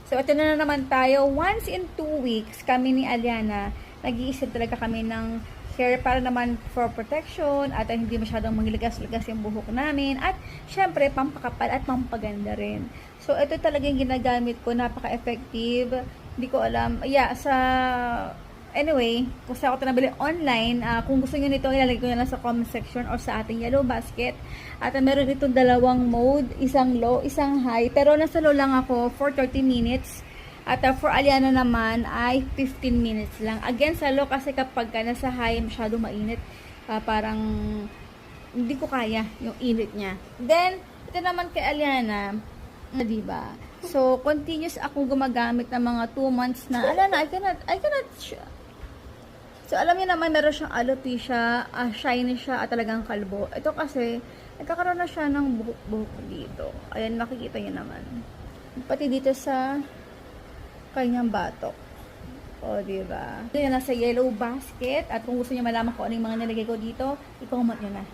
So, ito na naman tayo. Once in 2 weeks, kami ni Aliana, nag-iisip talaga kami ng hair para naman for protection at hindi masyadong mangilagas-lagas yung buhok namin. At, syempre, pampakapal at pampaganda rin. So, ito talaga yung ginagamit ko. Napaka-effective. Hindi ko alam. Yeah, anyway, kung saan ako ito nabili online, kung gusto nyo nito, ilalagay ko na lang sa comment section or sa ating yellow basket. At meron dito dalawang mode, isang low, isang high. Pero nasa low lang ako for 30 minutes. At for Aliana naman ay 15 minutes lang. Again, sa low kasi kapag nasa high, masyado mainit. Parang hindi ko kaya yung init niya. Then, ito naman kay Aliana, diba? So, continuous akong gumagamit ng mga 2 months na. Aliana, I cannot So, alam niyo naman, meron siyang alopecia, shiny siya, at talagang kalbo. Ito kasi, nagkakaroon na siya ng buhok-buhok dito. Ayan, makikita niyo naman. Pati dito sa kanyang batok. O, diba? Ito yung nasa yellow basket. At kung gusto niyo malaman kung ano yung mga nilagay ko dito, i-comment niyo na.